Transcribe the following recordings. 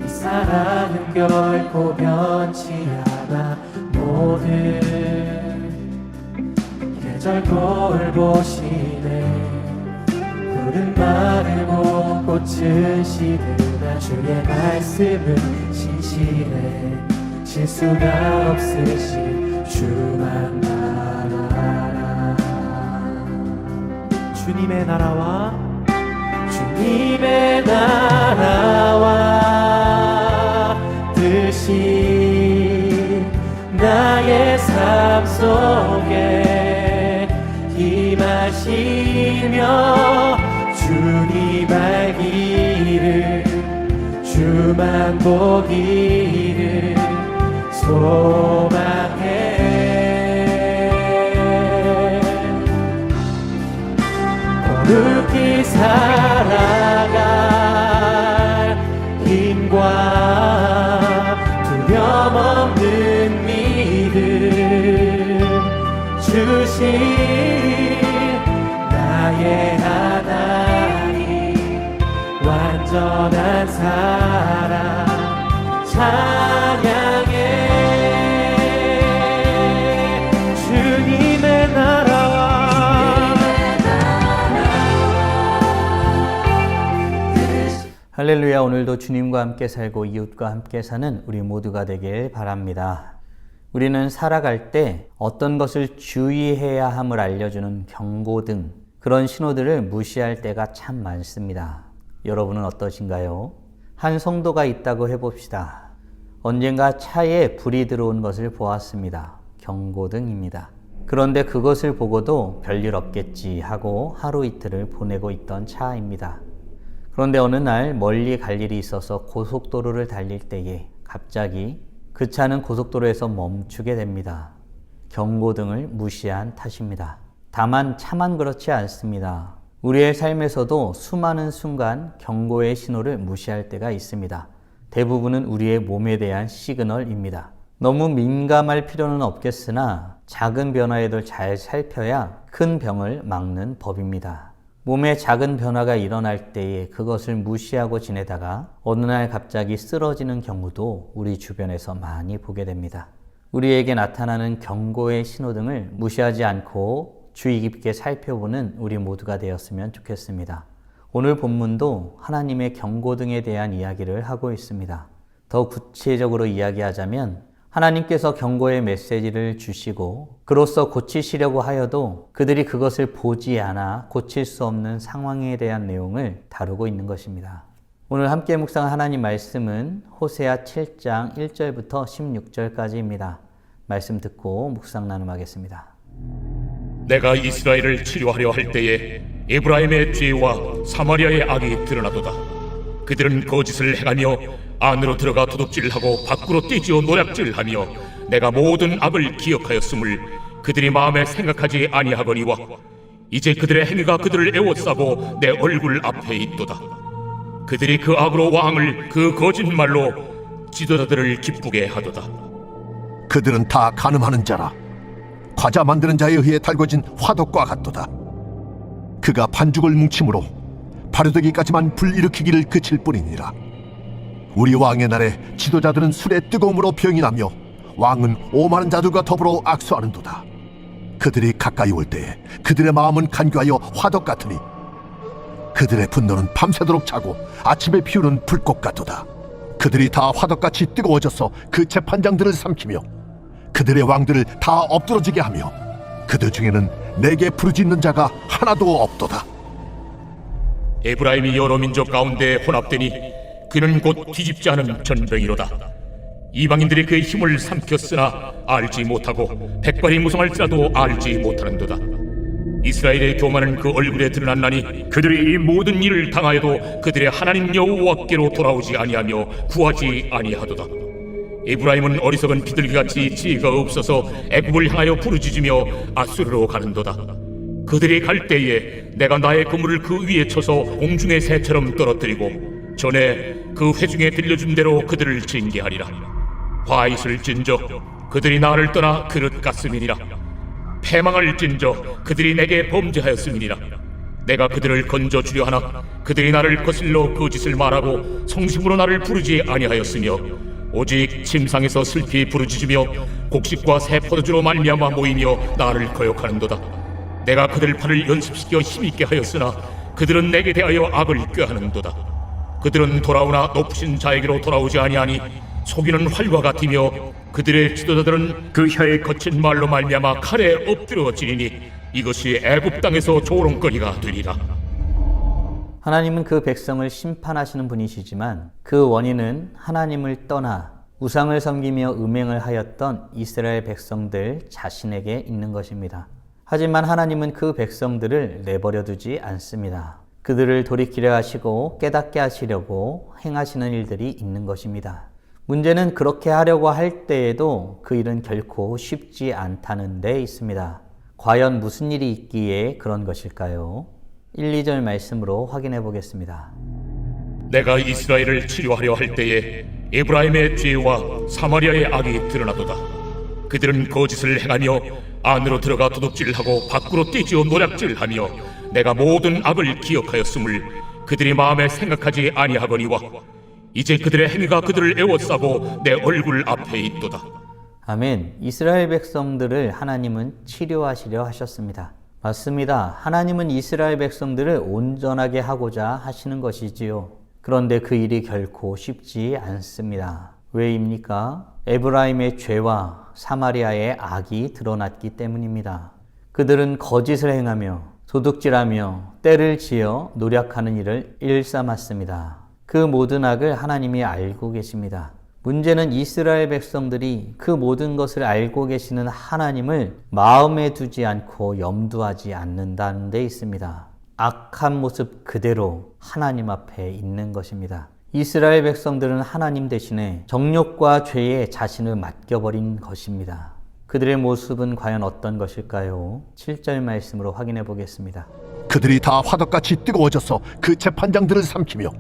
이 사랑은 결코 변치 않아. 모든 계절 돌보시네. 푸른 마르고 꽃은 시드나 주의 말씀은 신실해. 실수가 없으신 주만 바라라. 주님의 나라와 주님의 나라와 뜻이 나의 삶 속에 임하시며 주님 알기를 주만 보기를 소망해. 거룩히 살아갈 힘과 두려움 없는 믿음 주신 나의 하나님. 완전한 사랑 찬양해. 주님의 나라와 할렐루야. 오늘도 주님과 함께 살고 이웃과 함께 사는 우리 모두가 되길 바랍니다. 우리는 살아갈 때 어떤 것을 주의해야 함을 알려주는 경고등, 그런 신호들을 무시할 때가 참 많습니다. 여러분은 어떠신가요? 한 성도가 있다고 해봅시다. 언젠가 차에 불이 들어온 것을 보았습니다. 경고등입니다. 그런데 그것을 보고도 별일 없겠지 하고 하루 이틀을 보내고 있던 차입니다. 그런데 어느 날 멀리 갈 일이 있어서 고속도로를 달릴 때에 갑자기 그 차는 고속도로에서 멈추게 됩니다. 경고등을 무시한 탓입니다. 다만 차만 그렇지 않습니다. 우리의 삶에서도 수많은 순간 경고의 신호를 무시할 때가 있습니다. 대부분은 우리의 몸에 대한 시그널입니다. 너무 민감할 필요는 없겠으나 작은 변화에도 잘 살펴야 큰 병을 막는 법입니다. 몸에 작은 변화가 일어날 때에 그것을 무시하고 지내다가 어느 날 갑자기 쓰러지는 경우도 우리 주변에서 많이 보게 됩니다. 우리에게 나타나는 경고의 신호등을 무시하지 않고 주의 깊게 살펴보는 우리 모두가 되었으면 좋겠습니다. 오늘 본문도 하나님의 경고등에 대한 이야기를 하고 있습니다. 더 구체적으로 이야기하자면 하나님께서 경고의 메시지를 주시고 그로써 고치시려고 하여도 그들이 그것을 보지 않아 고칠 수 없는 상황에 대한 내용을 다루고 있는 것입니다. 오늘 함께 묵상한 하나님 말씀은 호세아 7장 1절부터 16절까지입니다. 말씀 듣고 묵상 나눔하겠습니다. 내가 이스라엘을 치료하려 할 때에 에브라임의 죄와 사마리아의 악이 드러나도다. 그들은 거짓을 행하며 안으로 들어가 도둑질하고 밖으로 떼지어 노략질하며 내가 모든 악을 기억하였음을 그들이 마음에 생각하지 아니하거니와 이제 그들의 행위가 그들을 애워싸고 내 얼굴 앞에 있도다. 그들이 그 악으로 왕을 그 거짓말로 지도자들을 기쁘게 하도다. 그들은 다 간음하는 자라. 과자 만드는 자에 의해 달궈진 화덕과 같도다. 그가 반죽을 뭉침으로 바르되기까지만 불일으키기를 그칠 뿐이니라. 우리 왕의 날에 지도자들은 술의 뜨거움으로 병이 나며 왕은 오만한 자들과 더불어 악수하는도다. 그들이 가까이 올 때에 그들의 마음은 간교하여 화덕 같으니 그들의 분노는 밤새도록 차고 아침에 피우는 불꽃 같도다. 그들이 다 화덕같이 뜨거워져서 그 재판장들을 삼키며 그들의 왕들을 다 엎드러지게 하며 그들 중에는 내게 부르짖는 자가 하나도 없도다. 에브라임이 여러 민족 가운데 혼합되니 그는 곧 뒤집지 않은 전병이로다. 이방인들이 그의 힘을 삼켰으나 알지 못하고 백발이 무성할지라도 알지 못하는도다. 이스라엘의 교만은 그 얼굴에 드러났나니 그들이 이 모든 일을 당하여도 그들의 하나님 여호와께로 돌아오지 아니하며 구하지 아니하도다. 에브라임은 어리석은 비둘기같이 지혜가 없어서 애굽을 향하여 부르짖으며 아수르로 가는도다. 그들이 갈 때에 내가 나의 그물을 그 위에 쳐서 공중의 새처럼 떨어뜨리고 전에 그 회중에 들려준 대로 그들을 징계하리라. 화잇을 진저 그들이 나를 떠나 그릇 같음이니라. 패망을 진저 그들이 내게 범죄하였음이니라. 내가 그들을 건져 주려 하나 그들이 나를 거슬러 거짓을 말하고 성심으로 나를 부르지 아니하였으며 오직 침상에서 슬피 부르짖으며 곡식과 새 포도주로 말미암아 모이며 나를 거역하는도다. 내가 그들 팔을 연습시켜 힘있게 하였으나 그들은 내게 대하여 악을 꾀하는도다. 그들은 돌아오나 높으신 자에게로 돌아오지 아니하니 속이는 활과 같으며 그들의 지도자들은 그 혀의 거친 말로 말미암아 칼에 엎드러지리니 이것이 애굽 땅에서 조롱거리가 되리라. 하나님은 그 백성을 심판하시는 분이시지만 그 원인은 하나님을 떠나 우상을 섬기며 음행을 하였던 이스라엘 백성들 자신에게 있는 것입니다. 하지만 하나님은 그 백성들을 내버려 두지 않습니다. 그들을 돌이키려 하시고 깨닫게 하시려고 행하시는 일들이 있는 것입니다. 문제는 그렇게 하려고 할 때에도 그 일은 결코 쉽지 않다는 데 있습니다. 과연 무슨 일이 있기에 그런 것일까요? 1, 2절 말씀으로 확인해 보겠습니다. 내가 이스라엘을 치료하려 할 때에 에브라임의 죄와 사마리아의 악이 드러나도다. 그들은 거짓을 행하며 안으로 들어가 도둑질하고 밖으로 뛰지어 노략질하며 내가 모든 악을 기억하였음을 그들이 마음에 생각하지 아니하거니와 이제 그들의 행위가 그들을 애워싸고 내 얼굴 앞에 있도다. 아멘. 이스라엘 백성들을 하나님은 치료하시려 하셨습니다. 맞습니다. 하나님은 이스라엘 백성들을 온전하게 하고자 하시는 것이지요. 그런데 그 일이 결코 쉽지 않습니다. 왜입니까? 에브라임의 죄와 사마리아의 악이 드러났기 때문입니다. 그들은 거짓을 행하며 도둑질하며 때를 지어 노략하는 일을 일삼았습니다. 그 모든 악을 하나님이 알고 계십니다. 문제는 이스라엘 백성들이 그 모든 것을 알고 계시는 하나님을 마음에 두지 않고 염두하지 않는다는 데 있습니다. 악한 모습 그대로 하나님 앞에 있는 것입니다. 이스라엘 백성들은 하나님 대신에 정욕과 죄에 자신을 맡겨버린 것입니다. 그들의 모습은 과연 어떤 것일까요? 7절 말씀으로 확인해 보겠습니다. 그들이 다 화덕같이 뜨거워져서 그 재판장들을 삼키며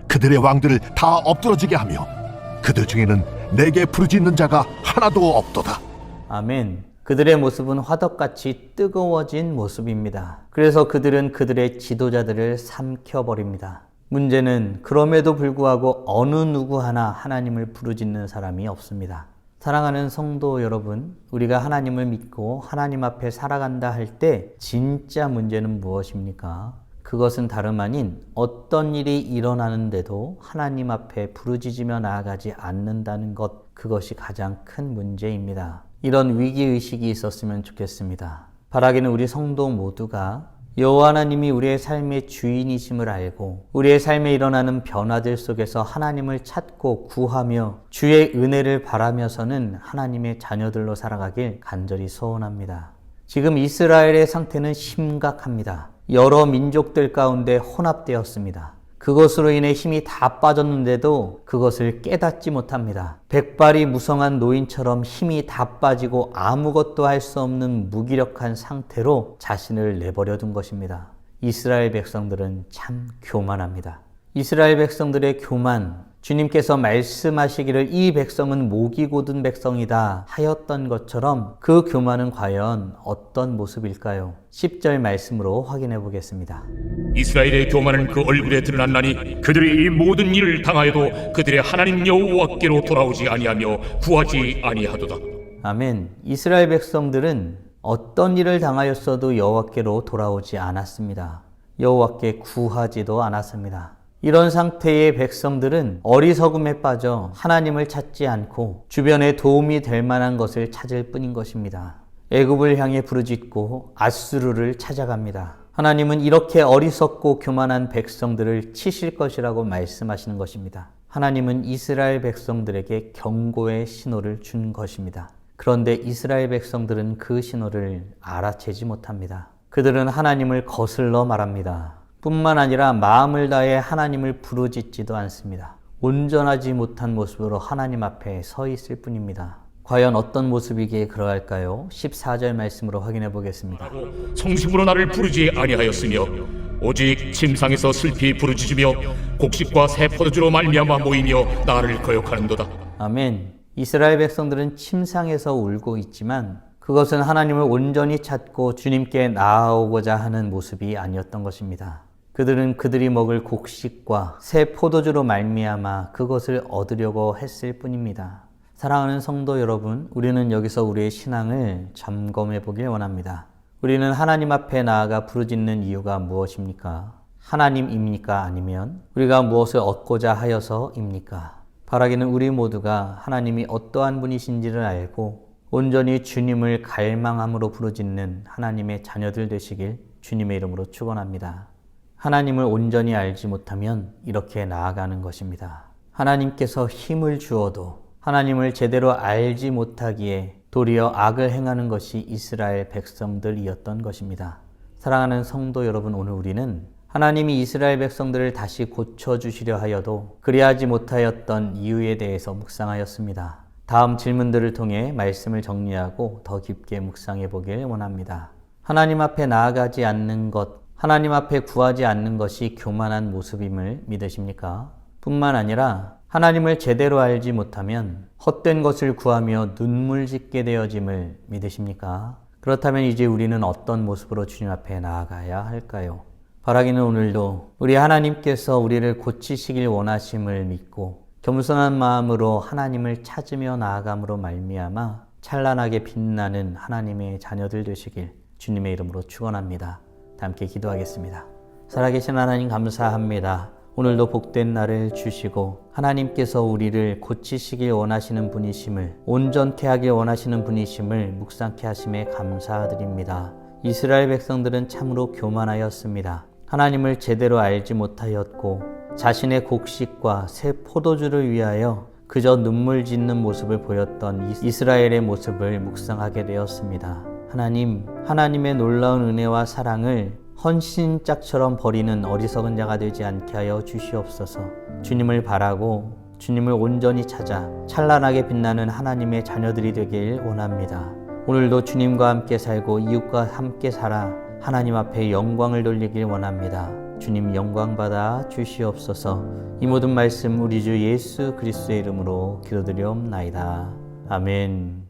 그들의 왕들을 다 엎드러지게 하며 그들 중에는 내게 부르짖는 자가 하나도 없도다. 아멘. 그들의 모습은 화덕같이 뜨거워진 모습입니다. 그래서 그들은 그들의 지도자들을 삼켜버립니다. 문제는 그럼에도 불구하고 어느 누구 하나 하나님을 부르짖는 사람이 없습니다. 사랑하는 성도 여러분, 우리가 하나님을 믿고 하나님 앞에 살아간다 할 때 진짜 문제는 무엇입니까? 그것은 다름 아닌 어떤 일이 일어나는데도 하나님 앞에 부르짖으며 나아가지 않는다는 것, 그것이 가장 큰 문제입니다. 이런 위기의식이 있었으면 좋겠습니다. 바라기는 우리 성도 모두가 여호와 하나님이 우리의 삶의 주인이심을 알고 우리의 삶에 일어나는 변화들 속에서 하나님을 찾고 구하며 주의 은혜를 바라며서는 하나님의 자녀들로 살아가길 간절히 소원합니다. 지금 이스라엘의 상태는 심각합니다. 여러 민족들 가운데 혼합되었습니다. 그것으로 인해 힘이 다 빠졌는데도 그것을 깨닫지 못합니다. 백발이 무성한 노인처럼 힘이 다 빠지고 아무것도 할 수 없는 무기력한 상태로 자신을 내버려 둔 것입니다. 이스라엘 백성들은 참 교만합니다. 이스라엘 백성들의 교만, 주님께서 말씀하시기를 이 백성은 목이 곧은 백성이다 하였던 것처럼 그 교만은 과연 어떤 모습일까요? 10절 말씀으로 확인해 보겠습니다. 이스라엘의 교만은 그 얼굴에 드러났나니 그들이 이 모든 일을 당하여도 그들의 하나님 여호와께로 돌아오지 아니하며 구하지 아니하도다. 아멘. 이스라엘 백성들은 어떤 일을 당하였어도 여호와께로 돌아오지 않았습니다. 여호와께 구하지도 않았습니다. 이런 상태의 백성들은 어리석음에 빠져 하나님을 찾지 않고 주변에 도움이 될 만한 것을 찾을 뿐인 것입니다. 애굽을 향해 부르짖고 앗수르를 찾아갑니다. 하나님은 이렇게 어리석고 교만한 백성들을 치실 것이라고 말씀하시는 것입니다. 하나님은 이스라엘 백성들에게 경고의 신호를 준 것입니다. 그런데 이스라엘 백성들은 그 신호를 알아채지 못합니다. 그들은 하나님을 거슬러 말합니다. 뿐만 아니라 마음을 다해 하나님을 부르짖지도 않습니다. 온전하지 못한 모습으로 하나님 앞에 서 있을 뿐입니다. 과연 어떤 모습이기에 그러할까요? 14절 말씀으로 확인해 보겠습니다. 성심으로 나를 부르지 아니하였으며 오직 침상에서 슬피 부르짖으며 곡식과 새 포도주로 말미암아 모이며 나를 거역하는도다. 아멘. 이스라엘 백성들은 침상에서 울고 있지만 그것은 하나님을 온전히 찾고 주님께 나아오고자 하는 모습이 아니었던 것입니다. 그들은 그들이 먹을 곡식과 새 포도주로 말미암아 그것을 얻으려고 했을 뿐입니다. 사랑하는 성도 여러분, 우리는 여기서 우리의 신앙을 점검해 보길 원합니다. 우리는 하나님 앞에 나아가 부르짖는 이유가 무엇입니까? 하나님입니까? 아니면 우리가 무엇을 얻고자 하여서입니까? 바라기는 우리 모두가 하나님이 어떠한 분이신지를 알고 온전히 주님을 갈망함으로 부르짖는 하나님의 자녀들 되시길 주님의 이름으로 축원합니다. 하나님을 온전히 알지 못하면 이렇게 나아가는 것입니다. 하나님께서 힘을 주어도 하나님을 제대로 알지 못하기에 도리어 악을 행하는 것이 이스라엘 백성들이었던 것입니다. 사랑하는 성도 여러분, 오늘 우리는 하나님이 이스라엘 백성들을 다시 고쳐주시려 하여도 그리하지 못하였던 이유에 대해서 묵상하였습니다. 다음 질문들을 통해 말씀을 정리하고 더 깊게 묵상해 보길 원합니다. 하나님 앞에 나아가지 않는 것, 하나님 앞에 구하지 않는 것이 교만한 모습임을 믿으십니까? 뿐만 아니라 하나님을 제대로 알지 못하면 헛된 것을 구하며 눈물 짓게 되어짐을 믿으십니까? 그렇다면 이제 우리는 어떤 모습으로 주님 앞에 나아가야 할까요? 바라기는 오늘도 우리 하나님께서 우리를 고치시길 원하심을 믿고 겸손한 마음으로 하나님을 찾으며 나아감으로 말미암아 찬란하게 빛나는 하나님의 자녀들 되시길 주님의 이름으로 축원합니다. 함께 기도하겠습니다. 살아계신 하나님 감사합니다. 오늘도 복된 날을 주시고 하나님께서 우리를 고치시길 원하시는 분이심을, 온전케 하길 원하시는 분이심을 묵상케 하심에 감사드립니다. 이스라엘 백성들은 참으로 교만하였습니다. 하나님을 제대로 알지 못하였고 자신의 곡식과 새 포도주를 위하여 그저 눈물 짓는 모습을 보였던 이스라엘의 모습을 묵상하게 되었습니다. 하나님, 하나님의 놀라운 은혜와 사랑을 헌신짝처럼 버리는 어리석은 자가 되지 않게 하여 주시옵소서. 주님을 바라고 주님을 온전히 찾아 찬란하게 빛나는 하나님의 자녀들이 되길 원합니다. 오늘도 주님과 함께 살고 이웃과 함께 살아 하나님 앞에 영광을 돌리길 원합니다. 주님 영광 받아 주시옵소서. 이 모든 말씀 우리 주 예수 그리스도의 이름으로 기도드리옵나이다. 아멘.